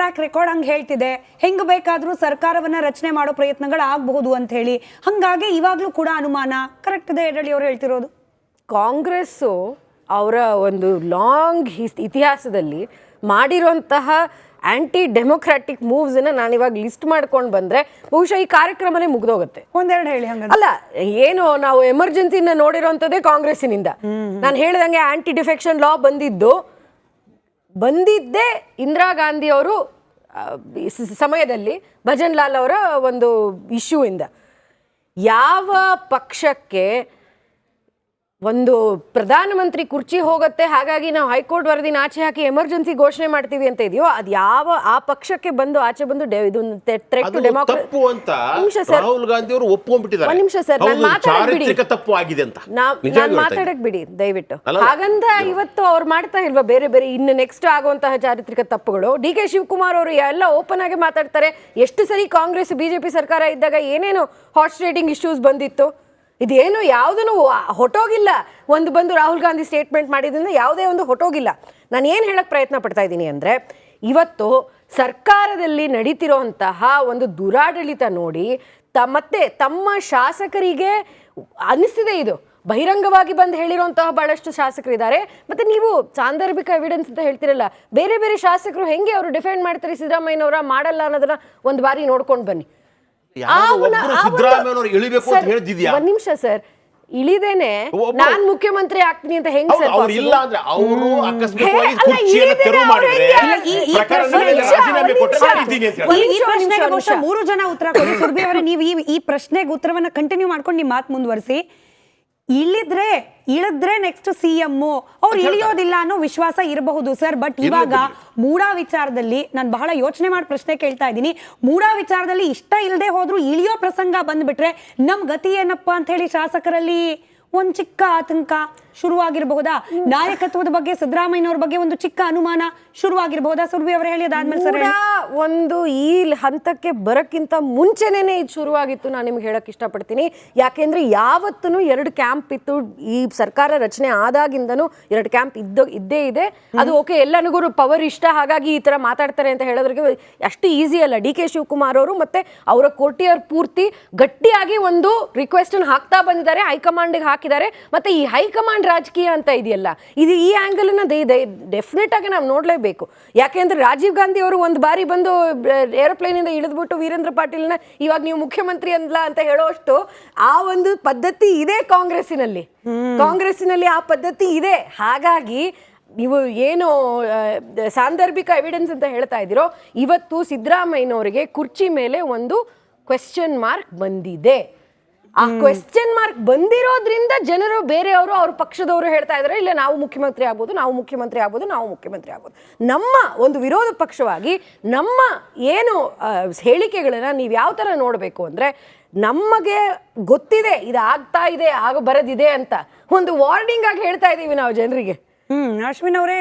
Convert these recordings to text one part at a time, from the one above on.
Track record ಹಂಗೆ ಹೇಳ್ತಿದೆ, ಹೆಂಗ್ ಬೇಕಾದ್ರೂ ಸರ್ಕಾರವನ್ನ ರಚನೆ ಮಾಡೋ ಪ್ರಯತ್ನಗಳು ಆಗಬಹುದು ಅಂತ ಹೇಳಿ. ಹಂಗಾಗಿ ಇವಾಗ್ಲೂ ಕೂಡ ಅನುಮಾನ ಕರೆಕ್ಟ್ ಇದೆ ಯಡಳ್ಳಿ ಅವರು ಹೇಳ್ತಿರೋದು. ಕಾಂಗ್ರೆಸ್ಸು ಅವರ ಒಂದು ಲಾಂಗ್ ಇತಿಹಾಸದಲ್ಲಿ ಮಾಡಿರುವಂತಹ ಆಂಟಿ ಡೆಮೊಕ್ರಾಟಿಕ್ ಮೂವ್ಸ್ ನಾನು ಇವಾಗ ಲಿಸ್ಟ್ ಮಾಡ್ಕೊಂಡು ಬಂದ್ರೆ ಬಹುಶಃ ಈ ಕಾರ್ಯಕ್ರಮನೇ ಮುಗ್ದೋಗುತ್ತೆ. ಒಂದೆರಡು ಹೇಳಿ. ಹಂಗ ಅಲ್ಲ, ಏನು ನಾವು ಎಮರ್ಜೆನ್ಸಿನ ನೋಡಿರೋಂಥದ್ದೇ ಕಾಂಗ್ರೆಸ್ಸಿನಿಂದ. ನಾನು ಹೇಳ್ದಂಗೆ ಆಂಟಿ ಡಿಫೆಕ್ಷನ್ ಲಾ ಬಂದಿದ್ದೇ ಇಂದಿರಾ ಗಾಂಧಿ ಅವರು ಸಮಯದಲ್ಲಿ ಭಜನ್ ಲಾಲ್ ಅವರ ಒಂದು ಇಶ್ಯೂ ಇಂದ. ಯಾವ ಪಕ್ಷಕ್ಕೆ ಒಂದು ಪ್ರಧಾನಮಂತ್ರಿ ಕುರ್ಚಿ ಹೋಗುತ್ತೆ, ಹಾಗಾಗಿ ನಾವು ಹೈಕೋರ್ಟ್ ವರದಿನ ಆಚೆ ಹಾಕಿ ಎಮರ್ಜೆನ್ಸಿ ಘೋಷಣೆ ಮಾಡ್ತೀವಿ ಅಂತ ಇದೆಯೋ, ಅದು ಯಾವ ಆ ಪಕ್ಷಕ್ಕೆ ಬಂದು ಆಚೆ ಬಂದು ರಾಹುಲ್ ಗಾಂಧಿ ಅವರು ಒಪ್ಕೊಂಡ್ಬಿಟ್ಟಿದ್ದಾರೆ. ನಿಮಿಷ ಸರ್, ತಪ್ಪು ಆಗಿದೆ ಅಂತ ಮಾತಾಡಕ್ ಬಿಡಿ ದಯವಿಟ್ಟು. ಹಾಗಂತ ಇವತ್ತು ಅವ್ರು ಮಾಡ್ತಾ ಇಲ್ವಾ ಬೇರೆ ಬೇರೆ ಇನ್ನು ನೆಕ್ಸ್ಟ್ ಆಗುವಂತಹ ಚಾರಿತ್ರಿಕ ತಪ್ಪುಗಳು? ಡಿ ಕೆ ಶಿವಕುಮಾರ್ ಅವರು ಎಲ್ಲ ಓಪನ್ ಆಗಿ ಮಾತಾಡ್ತಾರೆ. ಎಷ್ಟು ಸರಿ ಕಾಂಗ್ರೆಸ್ ಬಿಜೆಪಿ ಸರ್ಕಾರ ಇದ್ದಾಗ ಏನೇನು ಹಾಟ್ ಸ್ಟ್ರೇಟಿಂಗ್ ಇಶ್ಯೂಸ್ ಬಂದಿತ್ತು. ಇದೇನು ಯಾವುದೂ ಹೊಟ್ಟೋಗಿಲ್ಲ. ಬಂದು ರಾಹುಲ್ ಗಾಂಧಿ ಸ್ಟೇಟ್ಮೆಂಟ್ ಮಾಡಿದ್ರಿಂದ ಯಾವುದೇ ಒಂದು ಹೊಟ್ಟೋಗಿಲ್ಲ. ನಾನು ಏನು ಹೇಳಕ್ಕೆ ಪ್ರಯತ್ನ ಪಡ್ತಾ ಇದ್ದೀನಿ ಅಂದರೆ, ಇವತ್ತು ಸರ್ಕಾರದಲ್ಲಿ ನಡೀತಿರೋಂತಹ ಒಂದು ದುರಾಡಳಿತ ನೋಡಿ ಮತ್ತೆ ತಮ್ಮ ಶಾಸಕರಿಗೆ ಅನಿಸ್ತಿದೆ. ಇದು ಬಹಿರಂಗವಾಗಿ ಬಂದು ಹೇಳಿರೋಂತಹ ಬಹಳಷ್ಟು ಶಾಸಕರಿದ್ದಾರೆ. ಮತ್ತು ನೀವು ಸಾಂದರ್ಭಿಕ ಎವಿಡೆನ್ಸ್ ಅಂತ ಹೇಳ್ತಿರಲ್ಲ, ಬೇರೆ ಬೇರೆ ಶಾಸಕರು ಹೆಂಗೆ ಅವರು ಡಿಫೆಂಡ್ ಮಾಡ್ತಾರೆ ಸಿದ್ದರಾಮಯ್ಯನವರ ಮಾಡಲ್ಲ ಅನ್ನೋದನ್ನ ಒಂದು ಬಾರಿ ನೋಡ್ಕೊಂಡು ಬನ್ನಿ. ಒಂದ್ ನಿಮಿಷ ಸರ್, ಇಳಿದೇನೆ ನಾನ್ ಮುಖ್ಯಮಂತ್ರಿ ಆಗ್ತೀನಿ ಅಂತ ಹೆಂಗ್ ಸರ್? ಮೂರು ಜನ ಉತ್ತರ ಕೊಡಿ. ಸುರ್ಭಿ ಅವರೇ, ನೀವು ಈ ಪ್ರಶ್ನೆಗೆ ಉತ್ತರವನ್ನ ಕಂಟಿನ್ಯೂ ಮಾಡ್ಕೊಂಡು ನಿಮ್ಮ ಮಾತು ಮುಂದುವರಿಸಿ. ಇಳಿದ್ರೆ ನೆಕ್ಸ್ಟ್ ಸಿಎಂ ಅವ್ರು ಇಳಿಯೋದಿಲ್ಲ ಅನ್ನೋ ವಿಶ್ವಾಸ ಇರಬಹುದು ಸರ್. ಬಟ್ ಇವಾಗ ಮೂಡಾ ವಿಚಾರದಲ್ಲಿ ನಾನು ಬಹಳ ಯೋಚನೆ ಮಾಡಿ ಪ್ರಶ್ನೆ ಕೇಳ್ತಾ ಇದ್ದೀನಿ. ಮೂಡಾ ವಿಚಾರದಲ್ಲಿ ಇಷ್ಟ ಇಲ್ಲದೆ ಹೋದ್ರು ಇಳಿಯೋ ಪ್ರಸಂಗ ಬಂದ್ಬಿಟ್ರೆ ನಮ್ ಗತಿ ಏನಪ್ಪ ಅಂತ ಹೇಳಿ ಶಾಸಕರಲ್ಲಿ ಒಂದ್ ಚಿಕ್ಕ ಆತಂಕ ಶುರುವಾಗಿರಬಹುದಾ? ನಾಯಕತ್ವದ ಬಗ್ಗೆ ಸಿದ್ದರಾಮಯ್ಯನವ್ರ ಬಗ್ಗೆ ಒಂದು ಚಿಕ್ಕ ಅನುಮಾನ ಶುರುವಾಗಿರಬಹುದಾ? ಸುರ್ಭಿ ಅವರು ಹೇಳಿ ಅದಾದ್ಮೇಲೆ ಸರ್. ಒಂದು ಈ ಹಂತಕ್ಕೆ ಬರಕ್ಕಿಂತ ಮುಂಚೆನೇ ಇದು ಶುರುವಾಗಿತ್ತು, ನಾನು ನಿಮ್ಗೆ ಹೇಳಕ್ ಇಷ್ಟಪಡ್ತೀನಿ. ಯಾಕೆಂದ್ರೆ ಯಾವತ್ತೂ ಎರಡು ಕ್ಯಾಂಪ್ ಇತ್ತು. ಈ ಸರ್ಕಾರ ರಚನೆ ಆದಾಗಿಂದನೂ ಎರಡು ಕ್ಯಾಂಪ್ ಇದ್ದೇ ಇದೆ. ಅದು ಓಕೆ, ಎಲ್ಲನಿಗೂ ಪವರ್ ಇಷ್ಟ, ಹಾಗಾಗಿ ಈ ತರ ಮಾತಾಡ್ತಾರೆ ಅಂತ ಹೇಳೋದ್ರಿಗೆ ಅಷ್ಟು ಈಸಿ ಅಲ್ಲ. ಡಿ ಕೆ ಶಿವಕುಮಾರ್ ಅವರು ಮತ್ತೆ ಅವರ ಕೋಟಿಯರ್ ಪೂರ್ತಿ ಗಟ್ಟಿಯಾಗಿ ಒಂದು ರಿಕ್ವೆಸ್ಟ್ ಹಾಕ್ತಾ ಬಂದಿದ್ದಾರೆ, ಹೈಕಮಾಂಡ್ಗೆ ಹಾಕಿದ್ದಾರೆ. ಮತ್ತೆ ಈ ಹೈಕಮಾಂಡ್ ರಾಜಕೀಯ ಅಂತ ಇದೆಯಲ್ಲ, ಇದು ಈ ಆಂಗಲ್ ಡೆಫಿನೆಟ್ ಆಗಿ ನಾವು ನೋಡ್ಲೇಬೇಕು. ಯಾಕೆಂದ್ರೆ ರಾಜೀವ್ ಗಾಂಧಿ ಅವರು ಒಂದು ಬಾರಿ ಬಂದು ಏರೋಪ್ಲೇನ್ ಇಂದ ಇಳಿದ್ಬಿಟ್ಟು ವೀರೇಂದ್ರ ಪಾಟೀಲ್ನ ಇವಾಗ ನೀವು ಮುಖ್ಯಮಂತ್ರಿ ಅಲ್ಲ ಅಂತ ಹೇಳೋಷ್ಟು ಆ ಒಂದು ಪದ್ಧತಿ ಇದೆ ಕಾಂಗ್ರೆಸ್ಸಿನಲ್ಲಿ ಆ ಪದ್ಧತಿ ಇದೆ. ಹಾಗಾಗಿ ನೀವು ಏನು ಸಾಂದರ್ಭಿಕ ಎವಿಡೆನ್ಸ್ ಅಂತ ಹೇಳ್ತಾ ಇದ್ದೀರೋ, ಇವತ್ತು ಸಿದ್ದರಾಮಯ್ಯನವರಿಗೆ ಕುರ್ಚಿ ಮೇಲೆ ಒಂದು ಕ್ವೆಶ್ಚನ್ ಮಾರ್ಕ್ ಬಂದಿದೆ. ಆ ಕ್ವೆಶ್ಚನ್ ಮಾರ್ಕ್ ಬಂದಿರೋದ್ರಿಂದ ಜನರು ಬೇರೆಯವರು ಅವ್ರ ಪಕ್ಷದವರು ಹೇಳ್ತಾ ಇದ್ದಾರೆ, ಇಲ್ಲ ನಾವು ಮುಖ್ಯಮಂತ್ರಿ ಆಗ್ಬೋದು. ನಮ್ಮ ಒಂದು ವಿರೋಧ ಪಕ್ಷವಾಗಿ ನಮ್ಮ ಏನು ಹೇಳಿಕೆಗಳನ್ನ ನೀವು ಯಾವ ಥರ ನೋಡಬೇಕು ಅಂದರೆ, ನಮಗೆ ಗೊತ್ತಿದೆ ಇದು ಆಗ್ತಾ ಇದೆ, ಬರದಿದೆ ಅಂತ ಒಂದು ವಾರ್ನಿಂಗ್ ಆಗಿ ಹೇಳ್ತಾ ಇದ್ದೀವಿ ನಾವು ಜನರಿಗೆ. ಅಶ್ವಿನ್ ಅವರೇ,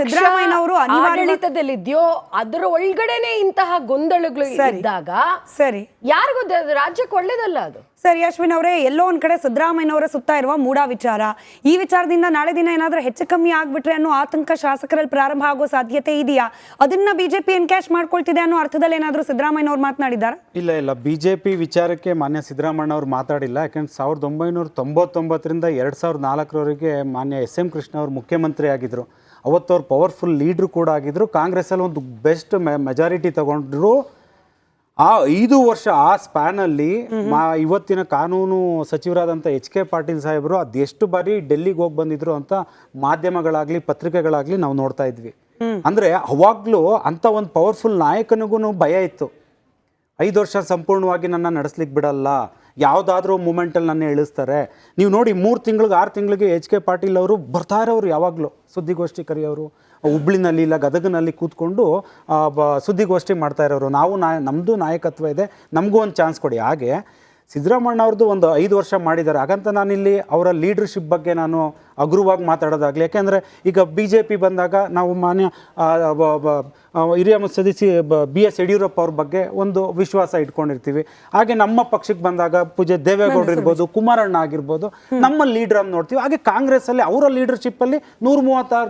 ಸಿದ್ದರಾಮಯ್ಯನವರು ಆಡಳಿತದಲ್ಲಿದ್ಯೋ ಅದರ ಒಳಗಡೆನೆ ಇಂತಹ ಗೊಂದಲಗಳು ಇದ್ದಾಗ ಸರಿ ಯಾರಿಗೂ ರಾಜ್ಯಕ್ಕೆ ಒಳ್ಳೇದಲ್ಲ ಅದು. ಸರಿ ಅಶ್ವಿನ್ ಅವರೇ, ಎಲ್ಲೋ ಒಂದ್ ಕಡೆ ಸಿದ್ದರಾಮಯ್ಯನವರ ಸುತ್ತ ಇರುವ ಮೂಡಾ ವಿಚಾರ, ಈ ವಿಚಾರದಿಂದ ನಾಳೆ ದಿನ ಏನಾದ್ರೂ ಹೆಚ್ಚು ಕಮ್ಮಿ ಆಗ್ಬಿಟ್ರೆ ಅನ್ನೋ ಆತಂಕ ಶಾಸಕರಲ್ಲಿ ಪ್ರಾರಂಭ ಆಗೋ ಸಾಧ್ಯತೆ ಇದೆಯಾ? ಅದನ್ನ ಬಿಜೆಪಿ ಎನ್ಕ್ಯಾಶ್ ಮಾಡ್ಕೊಳ್ತಿದೆ ಅನ್ನೋ ಅರ್ಥದಲ್ಲಿ ಏನಾದ್ರೂ ಸಿದ್ದರಾಮಯ್ಯನವ್ರು ಮಾತನಾಡಿದ್ದಾರೆ? ಇಲ್ಲ, ಬಿಜೆಪಿ ವಿಚಾರಕ್ಕೆ ಮಾನ್ಯ ಸಿದ್ದರಾಮಯ್ಯನವ್ರು ಮಾತಾಡಿಲ್ಲ. ಯಾಕಂದ್ರೆ 1999ರಿಂದ 2004ರವರೆಗೆ ಮಾನ್ಯ SM ಕೃಷ್ಣ ಅವರು ಮುಖ್ಯಮಂತ್ರಿ ಆಗಿದ್ರು. ಅವತ್ತು ಅವ್ರು ಪವರ್ಫುಲ್ ಲೀಡ್ರು ಕೂಡ ಆಗಿದ್ರು. ಕಾಂಗ್ರೆಸ್ಸಲ್ಲಿ ಒಂದು ಬೆಸ್ಟ್ ಮೆಜಾರಿಟಿ ತಗೊಂಡ್ರು. ಆ 5 ವರ್ಷ ಆ ಸ್ಪ್ಯಾನಲ್ಲಿ ಇವತ್ತಿನ ಕಾನೂನು ಸಚಿವರಾದಂಥ HK ಪಾಟೀಲ್ ಸಾಹೇಬರು ಅದೆಷ್ಟು ಬಾರಿ ಡೆಲ್ಲಿಗೆ ಹೋಗಿ ಬಂದಿದ್ರು ಅಂತ ಮಾಧ್ಯಮಗಳಾಗ್ಲಿ ಪತ್ರಿಕೆಗಳಾಗ್ಲಿ ನಾವು ನೋಡ್ತಾ ಇದ್ವಿ. ಅಂದ್ರೆ ಅವಾಗ್ಲೂ ಅಂತ ಒಂದು ಪವರ್ಫುಲ್ ನಾಯಕನಿಗೂ ಭಯ ಇತ್ತು. 5 ವರ್ಷ ಸಂಪೂರ್ಣವಾಗಿ ನನ್ನ ನಡೆಸ್ಲಿಕ್ಕೆ ಬಿಡಲ್ಲ, ಯಾವುದಾದ್ರೂ ಮೂಮೆಂಟಲ್ಲಿ ನನ್ನ ಇಳಿಸ್ತಾರೆ. ನೀವು ನೋಡಿ 3 ತಿಂಗಳಿಗೆ 6 ತಿಂಗಳಿಗೆ HK ಪಾಟೀಲ್ ಅವರು ಬರ್ತಾ ಇರೋರು, ಯಾವಾಗಲೂ ಸುದ್ದಿಗೋಷ್ಠಿ ಕರೆಯೋರು, ಹುಬ್ಳಿನಲ್ಲಿ ಇಲ್ಲ ಗದಗನಲ್ಲಿ ಕೂತ್ಕೊಂಡು ಸುದ್ದಿಗೋಷ್ಠಿ ಮಾಡ್ತಾ ಇರೋರು. ನಮ್ಮದು ನಾಯಕತ್ವ ಇದೆ, ನಮಗೂ ಒಂದು ಚಾನ್ಸ್ ಕೊಡಿ. ಹಾಗೆ ಸಿದ್ದರಾಮಯ್ಯ ಅವ್ರದ್ದು ಒಂದು 5 ವರ್ಷ ಮಾಡಿದ್ದಾರೆ. ಹಾಗಂತ ನಾನಿಲ್ಲಿ ಅವರ ಲೀಡರ್ಶಿಪ್ ಬಗ್ಗೆ ನಾನು ಹಗುರವಾಗಿ ಮಾತಾಡೋದಾಗಲಿ. ಯಾಕೆಂದರೆ ಈಗ BJP ಬಂದಾಗ ನಾವು ಮಾನ್ಯ ಹಿರಿಯ ಸದಸ್ಯ BS ಯಡಿಯೂರಪ್ಪ ಅವ್ರ ಬಗ್ಗೆ ಒಂದು ವಿಶ್ವಾಸ ಇಟ್ಕೊಂಡಿರ್ತೀವಿ. ಹಾಗೆ ನಮ್ಮ ಪಕ್ಷಕ್ಕೆ ಬಂದಾಗ ಪೂಜೆ ದೇವೇಗೌಡರು ಇರ್ಬೋದು, ಕುಮಾರಣ್ಣ ಆಗಿರ್ಬೋದು, ನಮ್ಮ ಲೀಡರ್ ಅಂತ ನೋಡ್ತೀವಿ. ಹಾಗೆ ಕಾಂಗ್ರೆಸ್ಸಲ್ಲಿ ಅವರ ಲೀಡರ್ಶಿಪ್ಪಲ್ಲಿ 136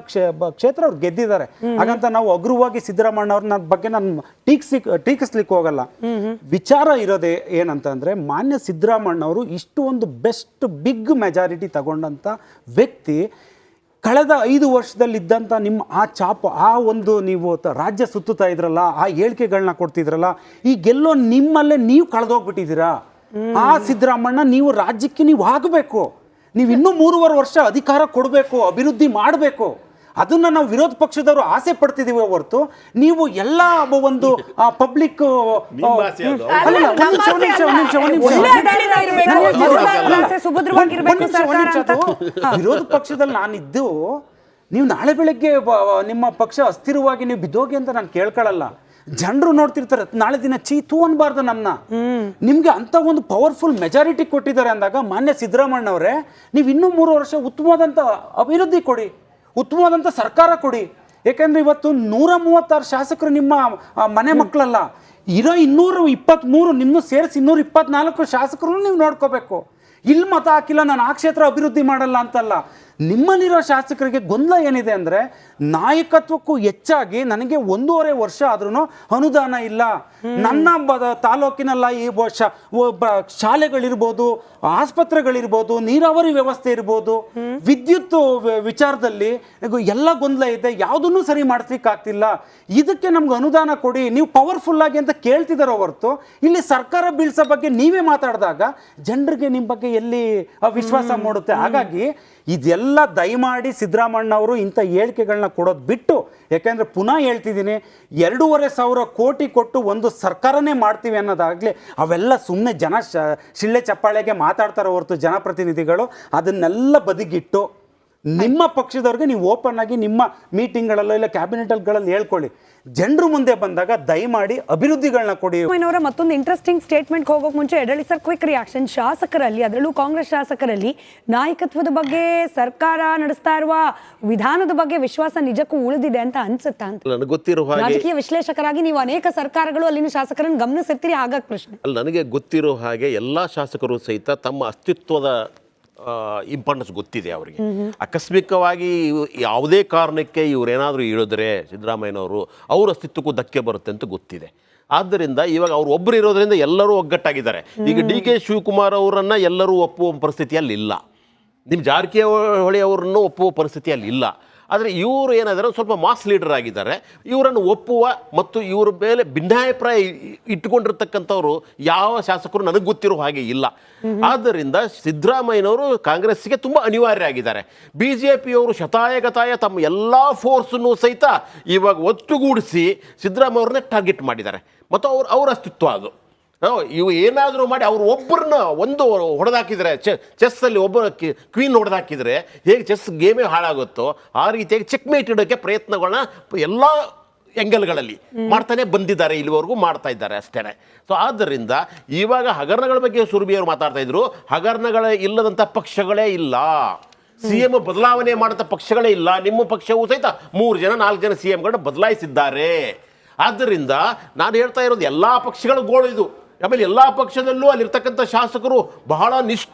ಕ್ಷೇತ್ರ ಅವ್ರು ಗೆದ್ದಿದ್ದಾರೆ. ಹಾಗಂತ ನಾವು ಹಗುರವಾಗಿ ಸಿದ್ದರಾಮಣ್ಣ ಅವ್ರನ್ನ ಬಗ್ಗೆ ನಾನು ಟೀಕಿಸ್ಲಿಕ್ಕೆ ಹೋಗಲ್ಲ. ವಿಚಾರ ಇರೋದೇ ಏನಂತಂದ್ರೆ, ಮಾನ್ಯ ಸಿದ್ದರಾಮಣ್ಣ ಅವರು ಇಷ್ಟು ಒಂದು ಬೆಸ್ಟ್ ಬಿಗ್ ಮೆಜಾರಿಟಿ ತಗೊಂಡಂತ ವ್ಯಕ್ತಿ ಕಳೆದ 5 ವರ್ಷದಲ್ಲಿದ್ದಂಥ ನಿಮ್ಮ ಆ ಚಾಪು, ಆ ಒಂದು ನೀವು ರಾಜ್ಯ ಸುತ್ತುತ್ತಾ ಇದ್ರಲ್ಲ, ಆ ಹೇಳಿಕೆಗಳನ್ನ ಕೊಡ್ತಿದ್ರಲ್ಲ, ಈಗೆಲ್ಲೋ ನಿಮ್ಮಲ್ಲೇ ನೀವು ಕಳೆದೋಗ್ಬಿಟ್ಟಿದ್ದೀರಾ. ಆ ಸಿದ್ದರಾಮಣ್ಣ ನೀವು ರಾಜ್ಯಕ್ಕೆ ನೀವು ಆಗಬೇಕು, ನೀವು ಇನ್ನೂ 3.5 ವರ್ಷ ಅಧಿಕಾರ ಕೊಡಬೇಕು, ಅಭಿವೃದ್ಧಿ ಮಾಡಬೇಕು. ಅದನ್ನ ನಾವು ವಿರೋಧ ಪಕ್ಷದವರು ಆಸೆ ಪಡ್ತಿದೀವಿ ಹೊರತು ನೀವು ಎಲ್ಲ ಒಂದು ಪಬ್ಲಿಕ್ ವಿರೋಧ ಪಕ್ಷದಲ್ಲಿ ನಾನಿದ್ದು ನೀವು ನಾಳೆ ಬೆಳಗ್ಗೆ ನಿಮ್ಮ ಪಕ್ಷ ಅಸ್ಥಿರವಾಗಿ ನೀವು ಬಿದ್ದೋಗಿ ಅಂತ ನಾನು ಕೇಳ್ಕೊಳ್ಳಲ್ಲ. ಜನರು ನೋಡ್ತಿರ್ತಾರೆ, ನಾಳೆ ದಿನ ಚೀತು ಅನ್ಬಾರ್ದು ನಮ್ನ. ನಿಮ್ಗೆ ಅಂತ ಒಂದು ಪವರ್ಫುಲ್ ಮೆಜಾರಿಟಿ ಕೊಟ್ಟಿದ್ದಾರೆ ಅಂದಾಗ, ಮಾನ್ಯ ಸಿದ್ದರಾಮಣ್ಣ ಅವರೇ, ನೀವು ಇನ್ನೂ 3 ವರ್ಷ ಉತ್ತಮವಾದಂಥ ಅಭಿವೃದ್ಧಿ ಕೊಡಿ, ಉತ್ತಮವಾದಂಥ ಸರ್ಕಾರ ಕೊಡಿ. ಯಾಕೆಂದ್ರೆ ಇವತ್ತು 136 ಶಾಸಕರು ನಿಮ್ಮ ಮನೆ ಮಕ್ಕಳಲ್ಲ, ಇರೋ 223 ನಿಮ್ಮನ್ನು ಸೇರಿಸಿ 224 ಶಾಸಕರು ನೀವು ನೋಡ್ಕೋಬೇಕು. ಇಲ್ಲಿ ಮತ ಹಾಕಿಲ್ಲ, ನಾನು ಆ ಕ್ಷೇತ್ರ ಅಭಿವೃದ್ಧಿ ಮಾಡಲ್ಲ ಅಂತಲ್ಲ. ನಿಮ್ಮಲ್ಲಿರೋ ಶಾಸಕರಿಗೆ ಗೊಂದಲ ಏನಿದೆ ಅಂದರೆ, ನಾಯಕತ್ವಕ್ಕೂ ಹೆಚ್ಚಾಗಿ ನನಗೆ 1.5 ವರ್ಷ ಆದ್ರೂ ಅನುದಾನ ಇಲ್ಲ, ನನ್ನ ತಾಲೂಕಿನಲ್ಲ ಈ ಶಾಲೆಗಳಿರ್ಬೋದು, ಆಸ್ಪತ್ರೆಗಳಿರ್ಬೋದು, ನೀರಾವರಿ ವ್ಯವಸ್ಥೆ ಇರ್ಬೋದು, ವಿದ್ಯುತ್ ವಿಚಾರದಲ್ಲಿ ಎಲ್ಲ ಗೊಂದಲ ಇದೆ, ಯಾವುದನ್ನು ಸರಿ ಮಾಡಿಸ್ಲಿಕ್ಕೆ ಆಗ್ತಿಲ್ಲ, ಇದಕ್ಕೆ ನಮ್ಗೆ ಅನುದಾನ ಕೊಡಿ, ನೀವು ಪವರ್ಫುಲ್ ಆಗಿ ಅಂತ ಕೇಳ್ತಿದಾರೋ ಹೊರತು ಇಲ್ಲಿ ಸರ್ಕಾರ ಬೀಳ್ಸೋ ಬಗ್ಗೆ ನೀವೇ ಮಾತಾಡಿದಾಗ ಜನರಿಗೆ ನಿಮ್ಮ ಬಗ್ಗೆ ಎಲ್ಲಿ ವಿಶ್ವಾಸ ಮೂಡುತ್ತೆ. ಹಾಗಾಗಿ ಇದೆಲ್ಲ ದಯಮಾಡಿ ಸಿದ್ದರಾಮಣ್ಣ ಅವರು ಇಂಥ ಹೇಳಿಕೆಗಳನ್ನ ಕೊಡೋದು ಬಿಟ್ಟು, ಯಾಕೆಂದರೆ ಪುನಃ ಹೇಳ್ತಿದ್ದೀನಿ, 2,500 ಕೋಟಿ ಕೊಟ್ಟು ಒಂದು ಸರ್ಕಾರನೇ ಮಾಡ್ತೀವಿ ಅನ್ನೋದಾಗಲಿ ಅವೆಲ್ಲ ಸುಮ್ಮನೆ ಶಿಳ್ಳೆ ಚಪ್ಪಾಳೆಗೆ ಮಾತಾಡ್ತಾರೋ ಹೊರತು ಜನಪ್ರತಿನಿಧಿಗಳು ಅದನ್ನೆಲ್ಲ ಬದಿಗಿಟ್ಟು ನಿಮ್ಮ ಪಕ್ಷದವ್ರಿಗೆ ನೀವು ಓಪನ್ ಆಗಿ ನಿಮ್ಮ ಮೀಟಿಂಗ್ಗಳಲ್ಲೋ ಇಲ್ಲ ಕ್ಯಾಬಿನೆಟ್ಗಳಲ್ಲಿ ಹೇಳ್ಕೊಳ್ಳಿ. ಜನರು ಮುಂದೆ ಬಂದಾಗ ದಯಮಾಡಿ ಅಭಿವೃದ್ಧಿಗಳನ್ನ ಕೊಡಿ. ಅವರ ಮತ್ತೊಂದು ಇಂಟ್ರೆಸ್ಟಿಂಗ್ ಸ್ಟೇಟ್ಮೆಂಟ್ ಹೋಗೋಕೆ ಮುಂಚೆ ಎಡಳಿ ಸರ್ ಕ್ವಿಕ್ ರಿಯಾಕ್ಷನ್. ಶಾಸಕರಲ್ಲಿ, ಅದರಲ್ಲೂ ಕಾಂಗ್ರೆಸ್ ಶಾಸಕರಲ್ಲಿ ನಾಯಕತ್ವದ ಬಗ್ಗೆ, ಸರ್ಕಾರ ನಡೆಸ್ತಾ ಇರುವ ವಿಧಾನದ ಬಗ್ಗೆ ವಿಶ್ವಾಸ ನಿಜಕ್ಕೂ ಉಳಿದಿದೆ ಅಂತ ಅನ್ಸುತ್ತಾ ಅಂತ? ನನಗೆ ಗೊತ್ತಿರೋ ಹಾಗೆ, ರಾಜಕೀಯ ವಿಶ್ಲೇಷಕರಾಗಿ ನೀವು ಅನೇಕ ಸರ್ಕಾರಗಳು ಅಲ್ಲಿನ ಶಾಸಕರನ್ನು ಗಮನಿಸಿರ್ತೀರಿ, ಹಾಗಾಗಿ ಪ್ರಶ್ನೆ. ನನಗೆ ಗೊತ್ತಿರೋ ಹಾಗೆ ಎಲ್ಲ ಶಾಸಕರು ಸಹಿತ ತಮ್ಮ ಅಸ್ತಿತ್ವದ ಇಂಪಾರ್ಟೆನ್ಸ್ ಗೊತ್ತಿದೆ ಅವರಿಗೆ. ಆಕಸ್ಮಿಕವಾಗಿ ಯಾವುದೇ ಕಾರಣಕ್ಕೆ ಇವರೇನಾದರೂ ಹೇಳಿದ್ರೆ ಸಿದ್ದರಾಮಯ್ಯನವರು ಅವ್ರ ಅಸ್ತಿತ್ವಕ್ಕೂ ಧಕ್ಕೆ ಬರುತ್ತೆ ಅಂತ ಗೊತ್ತಿದೆ. ಆದ್ದರಿಂದ ಇವಾಗ ಅವ್ರು ಒಬ್ಬರು ಇರೋದ್ರಿಂದ ಎಲ್ಲರೂ ಒಗ್ಗಟ್ಟಾಗಿದ್ದಾರೆ. ಈಗ DK ಶಿವಕುಮಾರ್ ಅವರನ್ನು ಎಲ್ಲರೂ ಒಪ್ಪುವ ಪರಿಸ್ಥಿತಿಯಲ್ಲಿ ಇಲ್ಲ, ನಿಮ್ಮ ಜಾರಕಿಹೊಳಿ ಅವರನ್ನು ಒಪ್ಪುವ ಪರಿಸ್ಥಿತಿಯಲ್ಲಿ ಇಲ್ಲ. ಆದರೆ ಇವರು ಏನಾದರೆ ಸ್ವಲ್ಪ ಮಾಸ್ ಲೀಡರ್ ಆಗಿದ್ದಾರೆ, ಇವರನ್ನು ಒಪ್ಪುವ ಮತ್ತು ಇವರ ಮೇಲೆ ಭಿನ್ನಾಭಿಪ್ರಾಯ ಇಟ್ಟುಕೊಂಡಿರ್ತಕ್ಕಂಥವ್ರು ಯಾವ ಶಾಸಕರು ನನಗೆ ಗೊತ್ತಿರೋ ಹಾಗೆ ಇಲ್ಲ. ಆದ್ದರಿಂದ ಸಿದ್ದರಾಮಯ್ಯನವರು ಕಾಂಗ್ರೆಸ್ಸಿಗೆ ತುಂಬ ಅನಿವಾರ್ಯ ಆಗಿದ್ದಾರೆ. BJPಯವರು ಶತಾಯಗತಾಯ ತಮ್ಮ ಎಲ್ಲ ಫೋರ್ಸನ್ನು ಸಹಿತ ಇವಾಗ ಒಟ್ಟುಗೂಡಿಸಿ ಸಿದ್ದರಾಮಯ್ಯವ್ರನ್ನೇ ಟಾರ್ಗೆಟ್ ಮಾಡಿದ್ದಾರೆ ಮತ್ತು ಅವ್ರ ಅಸ್ತಿತ್ವ ಅದು. ಇವು ಏನಾದರೂ ಮಾಡಿ ಅವರು ಒಬ್ಬರನ್ನ ಒಂದು ಹೊಡೆದಾಕಿದರೆ, ಚೆಸ್ಸಲ್ಲಿ ಒಬ್ಬ ಕ್ವೀನ್ ಹೊಡೆದಾಕಿದರೆ ಹೇಗೆ ಚೆಸ್ ಗೇಮೇ ಹಾಳಾಗುತ್ತೋ ಆ ರೀತಿಯಾಗಿ ಚೆಕ್ಮೇಟ್ ಇಡೋಕ್ಕೆ ಪ್ರಯತ್ನಗಳನ್ನ ಎಲ್ಲ ಎಂಗಲ್ಗಳಲ್ಲಿ ಮಾಡ್ತಾನೆ ಬಂದಿದ್ದಾರೆ, ಇಲ್ಲಿವರೆಗೂ ಮಾಡ್ತಾ ಇದ್ದಾರೆ ಅಷ್ಟೇ. ಸೊ ಆದ್ದರಿಂದ ಇವಾಗ ಹಗರಣಗಳ ಬಗ್ಗೆ ಸುರಭಿಯವರು ಮಾತಾಡ್ತಾ ಇದ್ರು. ಹಗರಣಗಳ ಇಲ್ಲದಂಥ ಪಕ್ಷಗಳೇ ಇಲ್ಲ, CM ಬದಲಾವಣೆ ಮಾಡಂಥ ಪಕ್ಷಗಳೇ ಇಲ್ಲ. ನಿಮ್ಮ ಪಕ್ಷವೂ ಸಹಿತ 3 ಜನ 4 ಜನ CMಗಳನ್ನ ಬದಲಾಯಿಸಿದ್ದಾರೆ. ಆದ್ದರಿಂದ ನಾನು ಹೇಳ್ತಾ ಇರೋದು ಎಲ್ಲ ಪಕ್ಷಗಳ ಗೋಳು ಇದು. ಆಮೇಲೆ ಎಲ್ಲ ಪಕ್ಷದಲ್ಲೂ ಅಲ್ಲಿರ್ತಕ್ಕಂಥ ಶಾಸಕರು ಬಹಳ ನಿಷ್ಠೆ